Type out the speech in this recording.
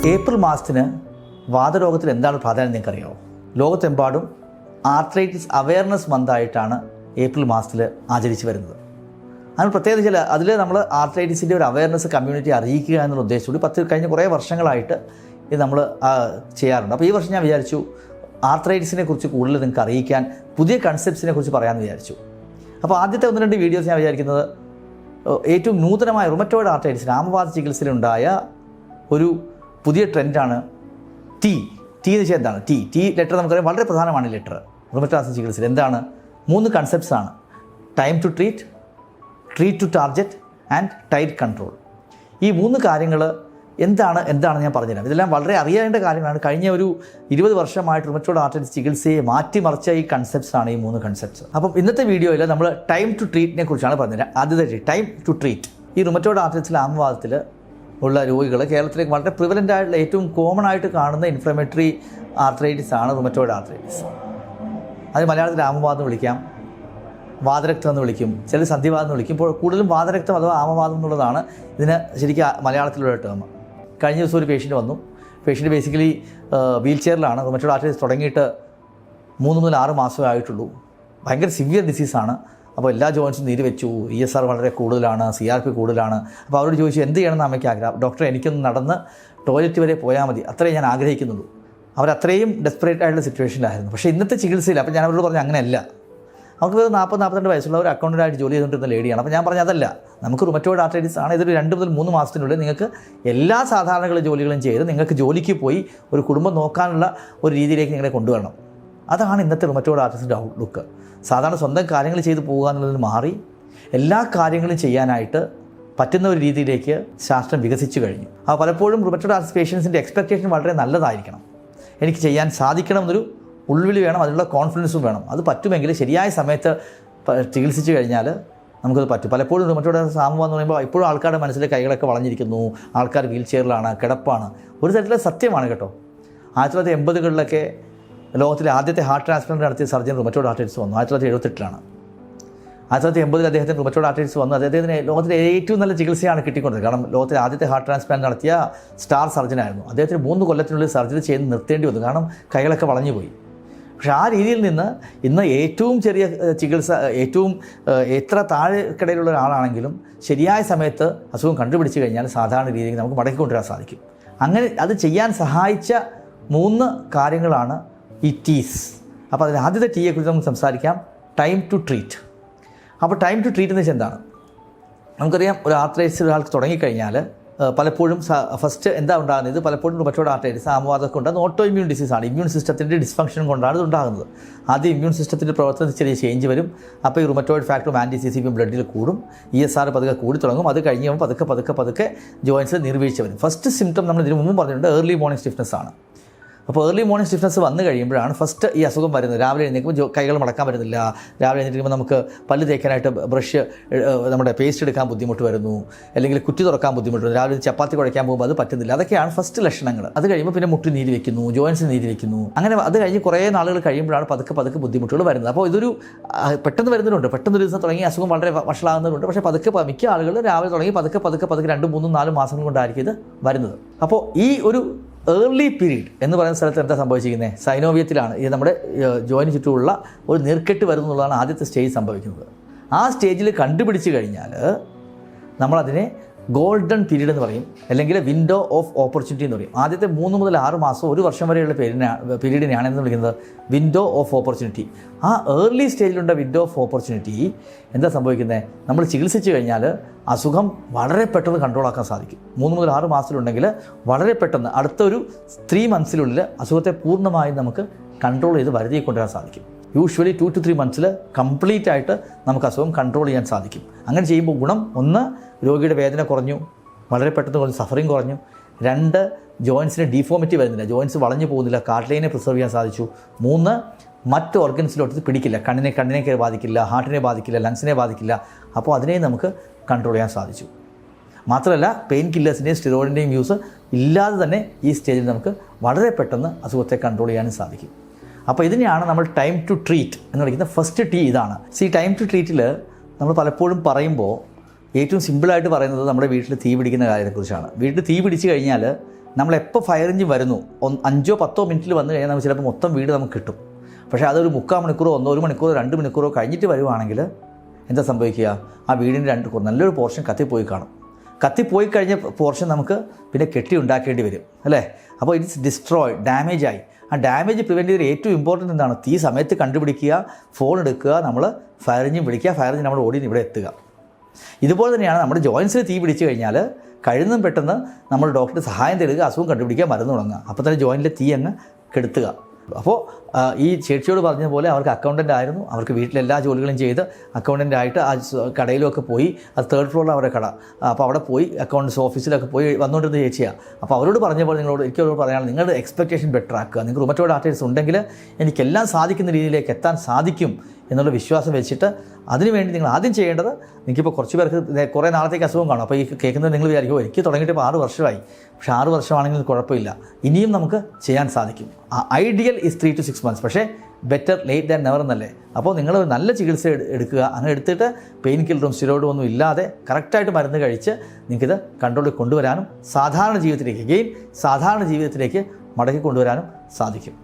April മാസത്തിന് വാതരോഗത്തിൽ എന്താണ് പ്രാധാന്യം നിങ്ങൾക്കറിയാമോ? ലോകത്തെമ്പാടും ആർത്രൈറ്റിസ് അവയർനെസ് മന്തായിട്ടാണ് ഏപ്രിൽ മാസത്തിൽ ആചരിച്ച് വരുന്നത്. അതിന് പ്രത്യേകിച്ച് അതിൽ നമ്മൾ ആർത്രൈറ്റിസിൻ്റെ ഒരു അവയർനെസ് കമ്മ്യൂണിറ്റി അറിയിക്കുക എന്നുള്ള ഉദ്ദേശത്തോടെ കഴിഞ്ഞ കുറേ വർഷങ്ങളായിട്ട് ഇത് നമ്മൾ ചെയ്യാറുണ്ട്. അപ്പോൾ ഈ വർഷം ഞാൻ വിചാരിച്ചു ആർത്രൈറ്റിസിനെ കുറിച്ച് കൂടുതൽ നിങ്ങൾക്ക് അറിയിക്കാൻ പുതിയ കൺസെപ്റ്റ്സിനെ കുറിച്ച് പറയാമെന്ന് വിചാരിച്ചു. അപ്പോൾ ആദ്യത്തെ 1-2 വീഡിയോസ് ഞാൻ വിചാരിക്കുന്നത് ഏറ്റവും നൂതനമായ റുമറ്റോയിഡ് ആർത്രൈറ്റിസിന് ആമവാത ചികിത്സയിലുണ്ടായ ഒരു പുതിയ ട്രെൻഡാണ് ടി എന്ന് വെച്ചാൽ എന്താണ്? ടി ലെറ്റർ നമുക്കറിയാം, വളരെ പ്രധാനമാണ് ഈ ലെറ്റർ റുമറ്റോയിഡ് ചികിത്സയിൽ. എന്താണ്? 3 കൺസെപ്റ്റ്സ് ആണ്: time to treat, treat to target and tight control. ഈ 3 കാര്യങ്ങൾ എന്താണ് ഞാൻ പറഞ്ഞുതരാം. ഇതെല്ലാം വളരെ അറിയേണ്ട കാര്യങ്ങളാണ്. കഴിഞ്ഞ ഒരു 20 വർഷമായിട്ട് റുമറ്റോയിഡ് ആർത്രൈറ്റിസ് ചികിത്സയെ മാറ്റിമറിച്ച ഈ കൺസെപ്റ്റ്സ് ആണ് ഈ 3 കൺസെപ്റ്റ്സ്. അപ്പം ഇന്നത്തെ വീഡിയോയിൽ നമ്മൾ ടൈം ടു ട്രീറ്റിനെ കുറിച്ചാണ് പറഞ്ഞുതരാം. ആദ്യത്തെ ടൈം ടു ട്രീറ്റ്. ഈ റുമറ്റോയിഡ് ആർത്രൈറ്റിസിലെ ആമവാദത്തിൽ ഉള്ള രോഗികൾ കേരളത്തിലേക്ക് വളരെ പ്രിവലൻ്റ് ആയിട്ടുള്ള ഏറ്റവും കോമൺ ആയിട്ട് കാണുന്ന ഇൻഫ്ലമേറ്ററി ആർത്രൈറ്റിസ് ആണ് റുമറ്റോയിഡ് ആർത്രൈറ്റിസ്. അത് മലയാളത്തിൽ ആമവാദം എന്ന് വിളിക്കാം, വാതരക്തം എന്ന് വിളിക്കും, ചില സന്ധിവാദം എന്ന് വിളിക്കും. ഇപ്പോൾ കൂടുതലും വാതരക്തം അഥവാ ആമവാദം എന്നുള്ളതാണ് ഇതിന് ശരിക്കും മലയാളത്തിലുള്ള ടേം. കഴിഞ്ഞ ദിവസം ഒരു പേഷ്യൻ്റ് വന്നു. പേഷ്യൻ്റ് ബേസിക്കലി വീൽ ചെയറിലാണ്. റുമറ്റോയിഡ് ആർത്രൈറ്റിസ് തുടങ്ങിയിട്ട് 3 മുതൽ 6 മാസമേ ആയിട്ടുള്ളൂ. ഭയങ്കര സിവിയർ ഡിസീസാണ്. അപ്പോൾ എല്ലാ ജോയിൻസും നീര് വെച്ചു, ESR വളരെ കൂടുതലാണ്, CRP കൂടുതലാണ്. അപ്പോൾ അവരോട് ചോദിച്ചു എന്ത് ചെയ്യണമെന്ന് അമ്മയ്ക്ക് ആഗ്രഹം. ഡോക്ടറെ എനിക്കൊന്ന് നടന്ന് ടോയ്ലറ്റ് വരെ പോയാൽ മതി, അത്രയും ഞാൻ ആഗ്രഹിക്കുന്നുള്ളൂ. അവരത്രയും ഡെസ്പറേറ്റ് ആയിട്ടുള്ള സിറ്റുവേഷനിലായിരുന്നു. പക്ഷേ ഇന്നത്തെ ചികിത്സയിൽ അപ്പോൾ ഞാൻ അവരോട് പറഞ്ഞു അങ്ങനെയല്ല. അവർക്ക് 40-42 വയസ്സുള്ള ഒരു അക്കൗണ്ടൻ്റായിട്ട് ജോലി ചെയ്തുകൊണ്ടിരുന്ന ലേഡിയാണ്. അപ്പോൾ ഞാൻ പറഞ്ഞു അതല്ല, നമുക്ക് റുമറ്റോയിഡ് ആർത്രൈറ്റിസ് ആണ്. ഇതൊരു 2 മുതൽ 3 മാസത്തിനുള്ളിൽ നിങ്ങൾക്ക് എല്ലാ സാധാരണ ജോലികളും ചെയ്ത് നിങ്ങൾക്ക് ജോലിക്ക് പോയി ഒരു കുടുംബം നോക്കാനുള്ള ഒരു രീതിയിലേക്ക് നിങ്ങളെ കൊണ്ടുവരണം. അതാണ് ഇന്നത്തെ റുമറ്റോയിഡ് ആർത്രൈറ്റിസിൻ്റെ ഔട്ട്ലുക്ക്. സാധാരണ സ്വന്തം കാര്യങ്ങൾ ചെയ്ത് പോകുക എന്നുള്ളതിൽ മാറി എല്ലാ കാര്യങ്ങളും ചെയ്യാനായിട്ട് പറ്റുന്ന ഒരു രീതിയിലേക്ക് ശാസ്ത്രം വികസിച്ചു കഴിഞ്ഞു. അപ്പോൾ പലപ്പോഴും റുമറ്റോയിഡ് ആർത്രൈറ്റിസ് പേഷ്യൻസിൻ്റെ എക്സ്പെക്റ്റേഷൻ വളരെ നല്ലതായിരിക്കണം. എനിക്ക് ചെയ്യാൻ സാധിക്കണം എന്നൊരു ഉൾവിളി വേണം, അതിനുള്ള കോൺഫിഡൻസും വേണം. അത് പറ്റുമെങ്കിൽ ശരിയായ സമയത്ത് ചികിത്സിച്ച് കഴിഞ്ഞാൽ നമുക്കത് പറ്റും. പലപ്പോഴും റുമറ്റോയിഡ് ആമവാദം എന്ന് പറയുമ്പോൾ ഇപ്പോഴും ആൾക്കാരുടെ മനസ്സിലെ കൈകളൊക്കെ വളഞ്ഞിരിക്കുന്നു, ആൾക്കാർ വീൽ ചെയറിലാണ്, കിടപ്പാണ്. ഒരു തരത്തിലെ സത്യമാണ് കേട്ടോ. 1980-കളിലൊക്കെ ലോകത്തിലെ ആദ്യത്തെ ഹാർട്ട് ട്രാൻസ്പ്ലാന്റ് നടത്തിയ സർജൻ റുമറ്റോയിഡ് ആർത്രൈറ്റിസ് വന്നു. 1978-ലാണ്. 1980-ൽ അദ്ദേഹത്തിന് റുമറ്റോയിഡ് ആർത്രൈറ്റിസ് വന്നു. അദ്ദേഹത്തിന് ലോകത്തിലെ ഏറ്റവും നല്ല ചികിത്സയാണ് കിട്ടിക്കൊണ്ടത്. കാരണം ലോകത്തിലെ ആദ്യത്തെ ഹാർട്ട് ട്രാൻസ്പ്ലാന്റ് നടത്തിയ സ്റ്റാർ സർജനായിരുന്നു. അദ്ദേഹത്തിന് 3 കൊല്ലത്തിനുള്ളിൽ സർജറി ചെയ്ത് നിർത്തേണ്ടി വന്നു, കാരണം കൈകളൊക്കെ വളഞ്ഞു പോയി. പക്ഷേ ആ രീതിയിൽ നിന്ന് ഇന്ന് ഏറ്റവും ചെറിയ ചികിത്സ, എത്ര താഴെക്കിടയിലുള്ള ഒരാളാണെങ്കിലും ശരിയായ സമയത്ത് അസുഖം കണ്ടുപിടിച്ച് കഴിഞ്ഞാൽ സാധാരണ രീതിയിൽ നമുക്ക് മടക്കിക്കൊണ്ടുവരാൻ സാധിക്കും. അങ്ങനെ അത് ചെയ്യാൻ സഹായിച്ച 3 കാര്യങ്ങളാണ് ഈ ടീസ്. അപ്പോൾ അതിന് ആദ്യത്തെ ടീയെക്കുറിച്ച് നമുക്ക് സംസാരിക്കാം, ടൈം ടു ട്രീറ്റ്. അപ്പോൾ ടൈം ടു ട്രീറ്റ് എന്ന് വെച്ചാൽ എന്താണ്? നമുക്കറിയാം, ഒരു ആർത്രൈറ്റിസ് ഒരാൾക്ക് തുടങ്ങിക്കഴിഞ്ഞാൽ പലപ്പോഴും ഫസ്റ്റ് എന്താ ഉണ്ടാകുന്നത്? ഇത് പലപ്പോഴും റുമറ്റോയിഡ് ആർത്രൈറ്റിസ് ആമവാദമൊക്കെ ഉണ്ടാകുന്ന ഓട്ടോ ഇമ്മ്യൂൺ ഡിസീസാണ്. ഇമ്മ്യൂൺ സിസ്റ്റത്തിൻ്റെ ഡിസ്ഫങ്ഷൻ കൊണ്ടാണ് ഇത് ഉണ്ടാകുന്നത്. ആദ്യം ഇമ്മ്യൂൺ സിസ്റ്റത്തിൻ്റെ പ്രവർത്തനത്തിൽ ചെറിയ ചേഞ്ച് വരും. അപ്പോൾ ഈ റുമറ്റോയിഡ് ഫാക്ടറും ആൻറ്റി-CCP ബ്ലഡിൽ കൂടും, ESR പതുക്കെ കൂടി തുടങ്ങും. അത് കഴിഞ്ഞ് പതുക്കെ ജോയിൻസിൽ നീർവീഴ്ച വരും. ഫസ്റ്റ് സിംറ്റം നമ്മൾ ഇതിന് മുമ്പ് പറഞ്ഞിട്ടുണ്ട്, ഏർലി മോർണിംഗ് സ്റ്റിഫ്നെസ് ആണ്. അപ്പോൾ ഏർലി മോർണിംഗ് സ്റ്റിഫ്നെസ് വന്നു കഴിയുമ്പോഴാണ് ഫസ്റ്റ് ഈ അസുഖം വരുന്നത്. രാവിലെ എഴുന്നേൽക്കുമ്പോൾ കൈകൾ മടക്കാൻ പറ്റുന്നില്ല. രാവിലെ എഴുന്നേൽക്കുമ്പോൾ നമുക്ക് പല്ല് തേക്കാനായിട്ട് ബ്രഷ്, നമ്മുടെ പേസ്റ്റ് എടുക്കാൻ ബുദ്ധിമുട്ട് വരുന്നു, അല്ലെങ്കിൽ കുറ്റി തുറക്കാൻ ബുദ്ധിമുട്ട് വരുന്നു. രാവിലെ ചപ്പാത്തി കുഴയ്ക്കാൻ പോകുമ്പോൾ അത് പറ്റുന്നില്ല. അതൊക്കെയാണ് ഫസ്റ്റ് ലക്ഷണങ്ങൾ. അത് കഴിയുമ്പോൾ പിന്നെ മുട്ടി നീര് വെക്കുന്നു, ജോയിൻസ് നീര് വെക്കുന്നു. അങ്ങനെ അത് കഴിഞ്ഞ് കുറേ നാളുകൾ കഴിയുമ്പോഴാണ് പതുക്കെ ബുദ്ധിമുട്ടുകൾ വരുന്നത്. അപ്പോൾ ഇതൊരു പെട്ടെന്ന് വരുന്നവരുണ്ട്, പെട്ടെന്ന് ദിവസം തുടങ്ങി അസുഖം വളരെ വഷളാകുന്നവരുണ്ട്. പക്ഷേ പതുക്കെ മിക്ക ആളുകൾ രാവിലെ തുടങ്ങി പതുക്കെ 2, 3, 4 മാസങ്ങൾ കൊണ്ടായിരിക്കും ഇത് വരുന്നത്. അപ്പോൾ ഈ ഒരു ഏർലി പീരീഡ് എന്ന് പറയുന്ന സ്ഥലത്ത് എന്താ സംഭവിച്ചിരിക്കുന്നത്? സൈനോവിയത്തിലാണ് ഇത് നമ്മുടെ ജോയിന് ചുറ്റുമുള്ള ഒരു നീർക്കെട്ട് വരുന്നുള്ളതാണ് ആദ്യത്തെ സ്റ്റേജ് സംഭവിക്കുന്നത്. ആ സ്റ്റേജിൽ കണ്ടുപിടിച്ച് കഴിഞ്ഞാൽ നമ്മളതിനെ ഗോൾഡൻ പീരീഡ് എന്ന് പറയും, അല്ലെങ്കിൽ വിൻഡോ ഓഫ് ഓപ്പർച്യൂണിറ്റി എന്ന് പറയും. ആദ്യത്തെ 3 മുതൽ 6 മാസം, 1 വർഷം വരെയുള്ള പീരീഡിനെയാണ് എന്ന് വിളിക്കുന്നത് വിൻഡോ ഓഫ് ഓപ്പർച്യൂണിറ്റി. ആ ഏർലി സ്റ്റേജിലുള്ള വിൻഡോ ഓഫ് ഓപ്പർച്യൂണിറ്റി എന്താ സംഭവിക്കുന്നത്? നമ്മൾ ചികിത്സിച്ച് കഴിഞ്ഞാൽ അസുഖം വളരെ പെട്ടെന്ന് കൺട്രോളാക്കാൻ സാധിക്കും. 3 മുതൽ 6 മാസത്തിലുണ്ടെങ്കിൽ വളരെ പെട്ടെന്ന് അടുത്തൊരു 3 മന്ത്സിനുള്ളിൽ അസുഖത്തെ പൂർണ്ണമായും നമുക്ക് കൺട്രോൾ ചെയ്ത് വരുതിയെ കൊണ്ടുവരാൻ സാധിക്കും. യൂഷ്വലി 2 to 3 മന്ത്സിൽ കംപ്ലീറ്റ് ആയിട്ട് നമുക്ക് അസുഖം കൺട്രോൾ ചെയ്യാൻ സാധിക്കും. അങ്ങനെ ചെയ്യുമ്പോൾ ഗുണം: 1, രോഗിയുടെ വേദന കുറഞ്ഞു, വളരെ പെട്ടെന്ന് കുറഞ്ഞു, സഫറിങ് കുറഞ്ഞു. 2, ജോയിൻസിന് ഡീഫോമിറ്റി വരുന്നില്ല, ജോയിൻസ് വളഞ്ഞു പോകുന്നില്ല, കാർട്ടിലേജിനെ പ്രിസർവ് ചെയ്യാൻ സാധിച്ചു. 3, മറ്റ് ഓർഗൻസിലോട്ട് പിടിക്കില്ല, കണ്ണിനെ ബാധിക്കില്ല, ഹാർട്ടിനെ ബാധിക്കില്ല, ലങ്സിനെ ബാധിക്കില്ല. അപ്പോൾ അതിനെ നമുക്ക് കൺട്രോൾ ചെയ്യാൻ സാധിച്ചു. മാത്രമല്ല, പെയിൻ കില്ലേഴ്സിൻ്റെയും സ്റ്റിറോയിഡിൻ്റെയും യൂസ് ഇല്ലാതെ തന്നെ ഈ സ്റ്റേജിൽ നമുക്ക് വളരെ പെട്ടെന്ന് അസുഖത്തെ കൺട്രോൾ ചെയ്യാനും സാധിക്കും. അപ്പോൾ ഇതിനെയാണ് നമ്മൾ ടൈം ടു ട്രീറ്റ് എന്ന് വിളിക്കുന്ന ഫസ്റ്റ് ടി. ഇതാണ്. ടൈം ടു ട്രീറ്റിൽ നമ്മൾ പലപ്പോഴും പറയുമ്പോൾ ഏറ്റവും സിമ്പിളായിട്ട് പറയുന്നത് നമ്മുടെ വീട്ടിൽ തീ പിടിക്കുന്ന കാര്യത്തെക്കുറിച്ചാണ്. വീട്ടിൽ തീ പിടിച്ച് കഴിഞ്ഞാൽ നമ്മളെപ്പോൾ ഫയർ എഞ്ചിൻ വരുന്നു 5-10 മിനിറ്റിൽ വന്നു കഴിഞ്ഞാൽ നമുക്ക് ചിലപ്പോൾ മൊത്തം വീട് നമുക്ക് കിട്ടും. പക്ഷേ അതൊരു 3/4 മണിക്കൂറോ 1 മണിക്കൂറോ 2 മണിക്കൂറോ കഴിഞ്ഞിട്ട് വരുവാണെങ്കിൽ എന്താ സംഭവിക്കുക? ആ വീടിൻ്റെ നല്ലൊരു പോർഷൻ കത്തിപ്പോയി കാണും. കത്തിപ്പോയി കഴിഞ്ഞ പോർഷൻ നമുക്ക് പിന്നെ കെട്ടി ഉണ്ടാക്കേണ്ടി വരും അല്ലേ? അപ്പോൾ ഇറ്റ്സ് ഡിസ്ട്രോയ്, ഡാമേജായി. ആ ഡാമേജ് പ്രിവെൻറ്റ് ചെയ്ത് ഏറ്റവും ഇമ്പോർട്ടൻ്റ് എന്താണ്? തീ സമയത്ത് കണ്ടുപിടിക്കുക, ഫോൺ എടുക്കുക, നമ്മൾ ഫയർ എഞ്ചിൻ വിളിക്കുക, ഫയർ എഞ്ചിൻ നമ്മുടെ ഓടി ഇവിടെ എത്തുക. ഇതുപോലെ തന്നെയാണ് നമ്മുടെ ജോയിൻസിൽ തീ പിടിച്ചു കഴിഞ്ഞാൽ കഴിയുന്നതും പെട്ടെന്ന് നമ്മൾ ഡോക്ടറുടെ സഹായം തേടുക, അസുഖം കണ്ടുപിടിക്കുക, മരുന്ന് തുടങ്ങുക. അപ്പോൾ തന്നെ ജോയിൻറ്റിലെ തീ അങ്ങ് കെടുത്തുക. അപ്പോൾ ഈ ചേച്ചിയോട് പറഞ്ഞതുപോലെ അവർക്ക് അക്കൗണ്ടൻ്റ് ആയിരുന്നു. അവർക്ക് വീട്ടിലെല്ലാ ജോലികളും ചെയ്ത് അക്കൗണ്ടൻ്റ് ആയിട്ട് ആ കടയിലൊക്കെ പോയി, അത് 3rd ഫ്ലോറിൽ അവരുടെ കട. അപ്പോൾ അവിടെ പോയി അക്കൗണ്ട്സ് ഓഫീസിലൊക്കെ പോയി വന്നുകൊണ്ടിരുന്ന ചേച്ചിയാണ്. അപ്പോൾ അവരോട് പറഞ്ഞ പോലെ എനിക്കവരോട് പറയാനുള്ള നിങ്ങളുടെ എക്സ്പെക്റ്റേഷൻ ബെറ്റർ ആക്കുക. നിങ്ങൾക്ക് റുമറ്റോയ്ഡ് ആർത്രൈറ്റിസ് ഉണ്ടെങ്കിൽ എനിക്കെല്ലാം സാധിക്കുന്ന രീതിയിലേക്ക് എത്താൻ സാധിക്കും എന്നുള്ള വിശ്വാസം വെച്ചിട്ട് അതിനുവേണ്ടി നിങ്ങൾ ആദ്യം ചെയ്യേണ്ടത്, നിങ്ങൾക്കിപ്പോൾ കുറച്ച് പേർക്ക് കുറേ നാളത്തേക്ക് അസുഖം കാണും. അപ്പോൾ ഈ കേൾക്കുന്നത് നിങ്ങൾ വിചാരിക്കും എനിക്ക് തുടങ്ങിയിട്ട് ഇപ്പോൾ 6 വർഷമായി. പക്ഷേ 6 വർഷമാണെങ്കിൽ കുഴപ്പമില്ല, ഇനിയും നമുക്ക് ചെയ്യാൻ സാധിക്കും. Ideal is 3 to 6 months. പക്ഷേ ബെറ്റർ ലേറ്റ് ദാൻ നെവർ എന്നല്ലേ? അപ്പോൾ നിങ്ങൾ നല്ല ചികിത്സ എടുക്കുക. അങ്ങനെ എടുത്തിട്ട് പെയിൻ കില്ലറും സ്റ്റിറോയിഡും ഒന്നും ഇല്ലാതെ കറക്റ്റായിട്ട് മരുന്ന് കഴിച്ച് നിങ്ങൾക്കിത് കൺട്രോളിൽ കൊണ്ടുവരാനും സാധാരണ ജീവിതത്തിലേക്ക് മടക്കി കൊണ്ടുവരാനും സാധിക്കും.